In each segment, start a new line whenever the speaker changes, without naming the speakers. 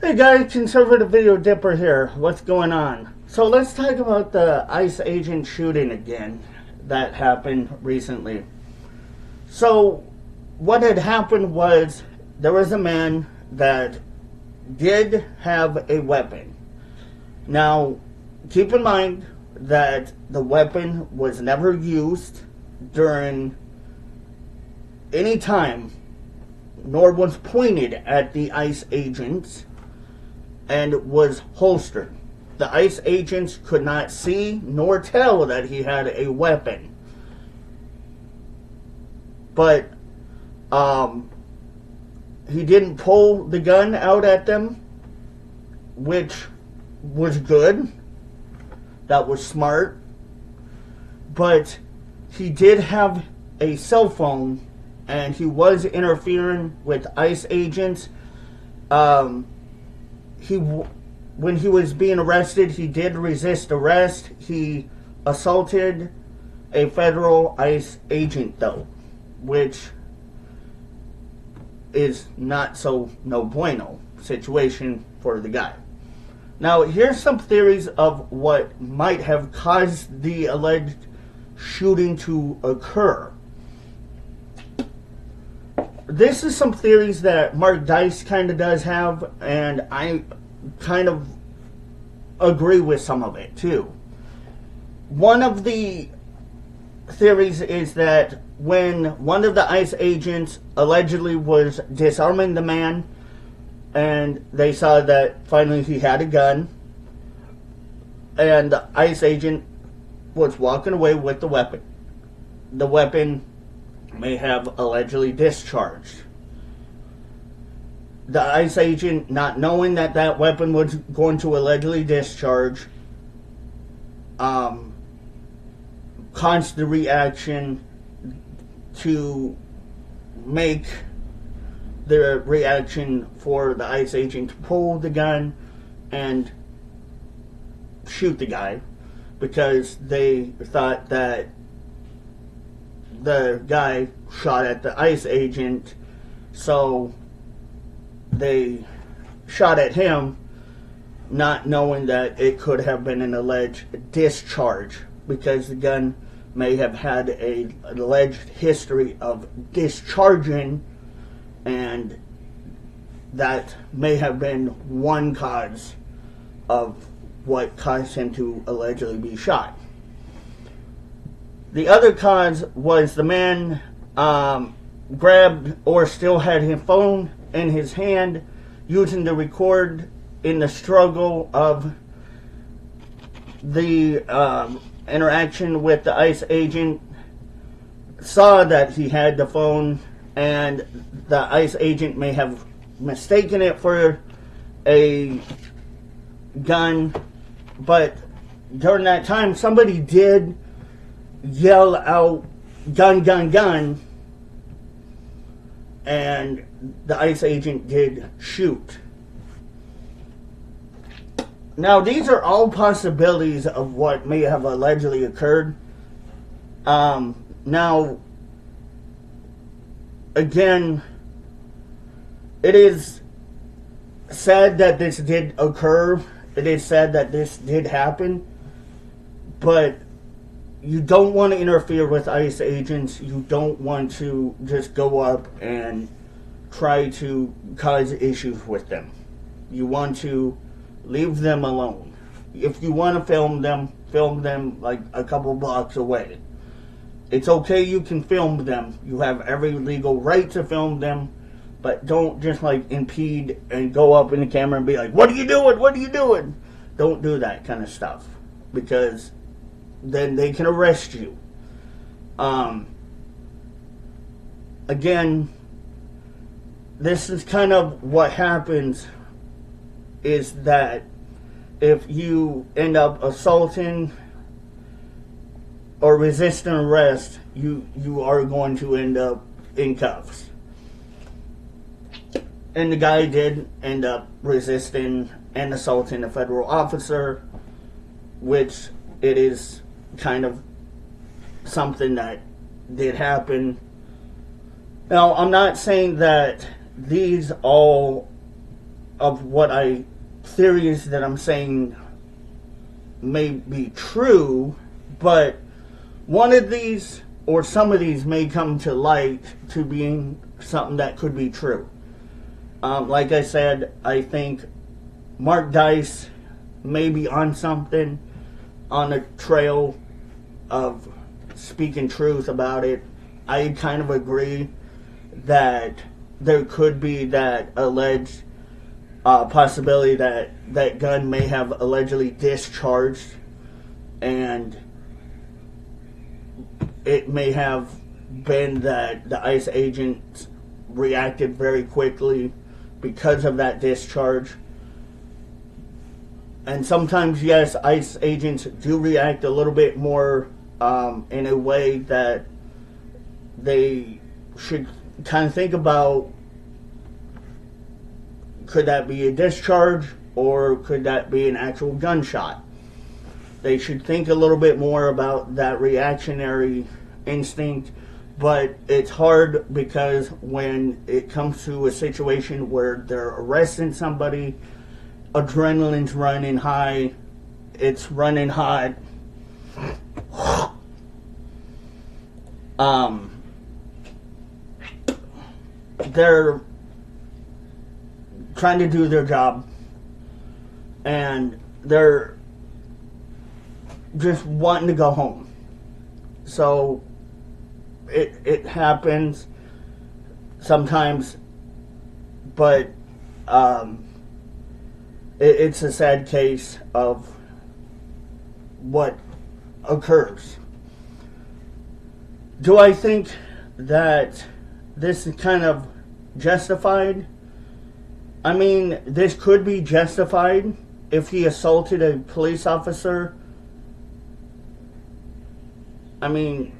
Hey guys, Conservative Video Dipper here. What's going on? So let's talk about the ICE agent shooting again that happened recently. So what had happened was there was a man that did have a weapon. Now, keep in mind that the weapon was never used during any time, nor was pointed at the ICE agents, and was holstered. The ICE agents could not see nor tell that he had a weapon. But he didn't pull the gun out at them, which was good. That was smart. But he did have a cell phone, and he was interfering with ICE agents. When he was being arrested, he did resist arrest. He assaulted a federal ICE agent, though, which is not so no bueno situation for the guy. Now, here's some theories of what might have caused the alleged shooting to occur. This is some theories that Mark Dice kind of does have, and I kind of agree with some of it too. One of the theories is that when one of the ICE agents allegedly was disarming the man, and they saw that finally he had a gun, and the ICE agent was walking away with the weapon. The weapon may have allegedly discharged. The ICE agent, not knowing that that weapon was going to allegedly discharge, caused the reaction to make the reaction for the ICE agent to pull the gun and shoot the guy, because they thought that the guy shot at the ICE agent, so they shot at him, not knowing that it could have been an alleged discharge, because the gun may have had an alleged history of discharging, and that may have been one cause of what caused him to allegedly be shot. The other cause was the man grabbed or still had his phone in his hand, using to record in the struggle of the interaction with the ICE agent, saw that he had the phone, and the ICE agent may have mistaken it for a gun. But during that time, somebody did yell out, "Gun, gun, gun," and the ICE agent did shoot. Now, these are all possibilities of what may have allegedly occurred. Now, again, it is sad that this did occur. It is sad that this did happen. But you don't want to interfere with ICE agents. You don't want to just go up and try to cause issues with them. You want to leave them alone. If you want to film them like a couple blocks away. It's okay, you can film them. You have every legal right to film them, but don't just like impede and go up in the camera and be like, "What are you doing? What are you doing?" Don't do that kind of stuff, because then they can arrest you. Again, this is kind of what happens, is that if you end up assaulting or resisting arrest, you are going to end up in cuffs. And the guy did end up resisting and assaulting a federal officer, which it is kind of something that did happen. Now, I'm not saying that these all of what theories that I'm saying may be true, but one of these or some of these may come to light to being something that could be true. Like I said, I think Mark Dice may be on something, on a trail of speaking truth about it. I kind of agree that there could be that alleged possibility that that gun may have allegedly discharged, and it may have been that the ICE agents reacted very quickly because of that discharge. And sometimes, yes, ICE agents do react a little bit more in a way that they should kind of think about, could that be a discharge or could that be an actual gunshot? They should think a little bit more about that reactionary instinct, but it's hard because when it comes to a situation where they're arresting somebody, adrenaline's running high, it's running hot. They're trying to do their job, and they're just wanting to go home. So it happens sometimes, but it's a sad case of what occurs. Do I think that this is kind of justified? I mean, this could be justified if he assaulted a police officer. I mean,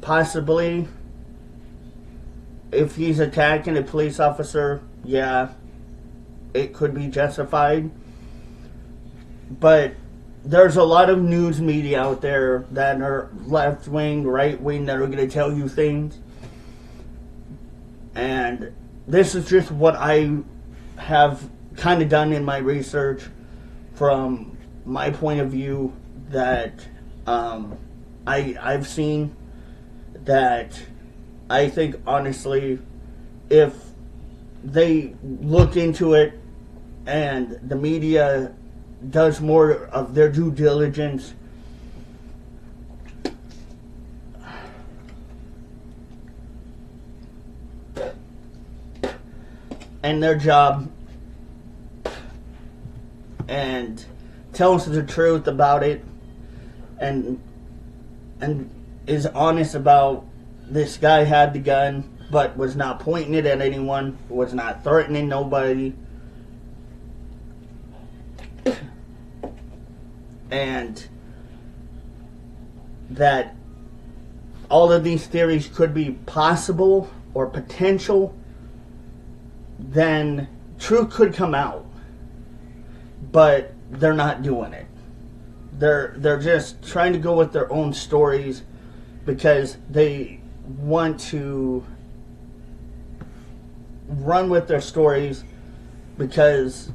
possibly. If he's attacking a police officer, yeah, it could be justified. But there's a lot of news media out there that are left-wing, right-wing, that are going to tell you things. And this is just what I have kind of done in my research from my point of view, that I've seen that I think, honestly, if they look into it and the media does more of their due diligence, and their job, and tells the truth about it, and is honest about this guy had the gun but was not pointing it at anyone, was not threatening nobody, and that all of these theories could be possible or potential, then truth could come out. But they're not doing it. They're just trying to go with their own stories because they want to run with their stories, because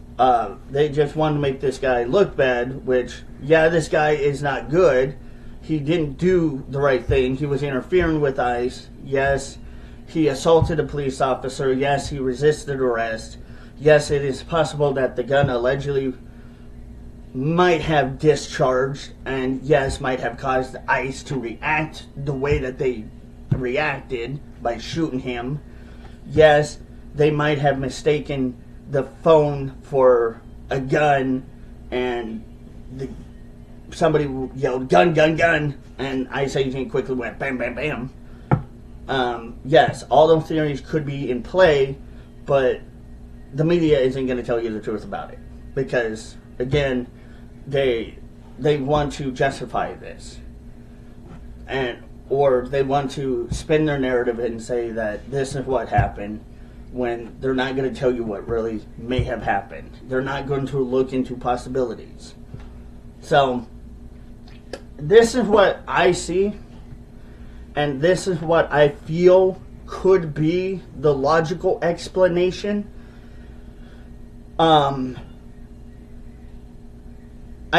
they just want to make this guy look bad, which, yeah, this guy is not good. He didn't do the right thing. He was interfering with ICE. Yes, he assaulted a police officer. Yes, he resisted arrest. Yes, it is possible that the gun allegedly might have discharged, and yes, might have caused ICE to react the way that they reacted by shooting him. Yes, they might have mistaken the phone for a gun, and somebody yelled, "Gun, gun, gun," and ICE agent quickly went, bam, bam, bam. Yes, all those theories could be in play, but the media isn't going to tell you the truth about it, because, again, they want to justify this, or they want to spin their narrative and say that this is what happened, when they're not going to tell you what really may have happened. They're not going to look into possibilities. So this is what I see, and this is what I feel could be the logical explanation. I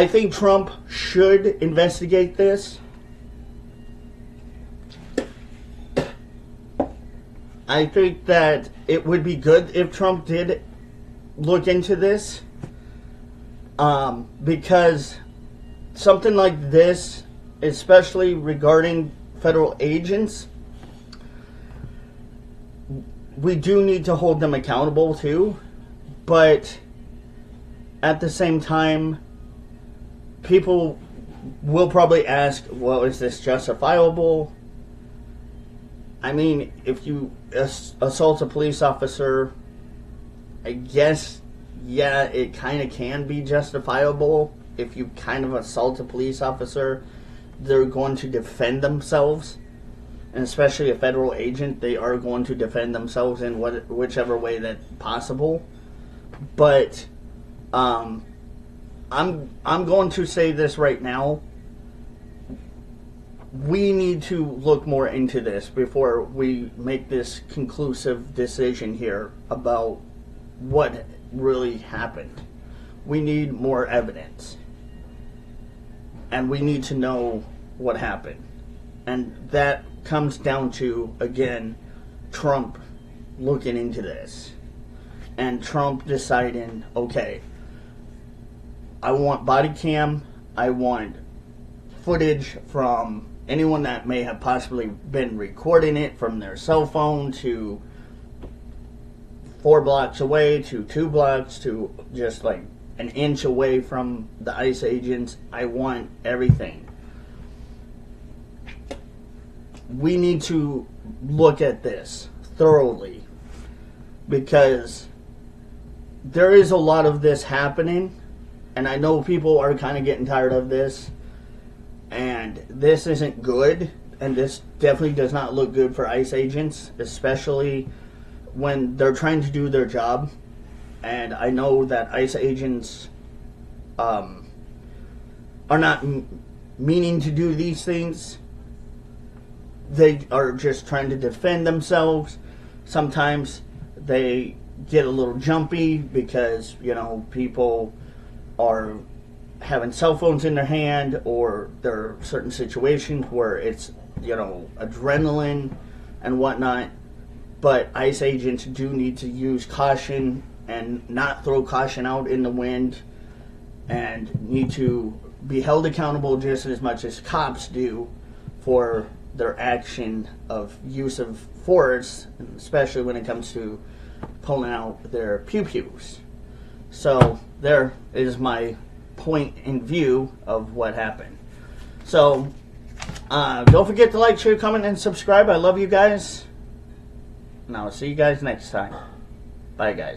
think Trump should investigate this. I think that it would be good if Trump did look into this. Because something like this, especially regarding federal agents, we do need to hold them accountable too. But at the same time, people will probably ask, well, is this justifiable? I mean, if you assault a police officer, I guess, yeah, it kind of can be justifiable. If you kind of assault a police officer, they're going to defend themselves. And especially a federal agent, they are going to defend themselves in whichever way that's possible. But I'm going to say this right now. We need to look more into this before we make this conclusive decision here about what really happened. We need more evidence. And we need to know what happened. And that comes down to, again, Trump looking into this. And Trump deciding, okay, I want body cam, I want footage from anyone that may have possibly been recording it from their cell phone to 4 blocks away to 2 blocks to just like an inch away from the ICE agents. I want everything. We need to look at this thoroughly because there is a lot of this happening, and I know people are kind of getting tired of this, and this isn't good, and this definitely does not look good for ICE agents, especially when they're trying to do their job. And I know that ICE agents are not meaning to do these things. They are just trying to defend themselves. Sometimes they get a little jumpy because, you know, people are having cell phones in their hand, or there are certain situations where it's, you know, adrenaline and whatnot. But ICE agents do need to use caution and not throw caution out in the wind, and need to be held accountable just as much as cops do for their action of use of force, especially when it comes to pulling out their pew-pews. So there is my point in view of what happened. So don't forget to like, share, comment, and subscribe. I love you guys, and I'll see you guys next time. Bye, guys.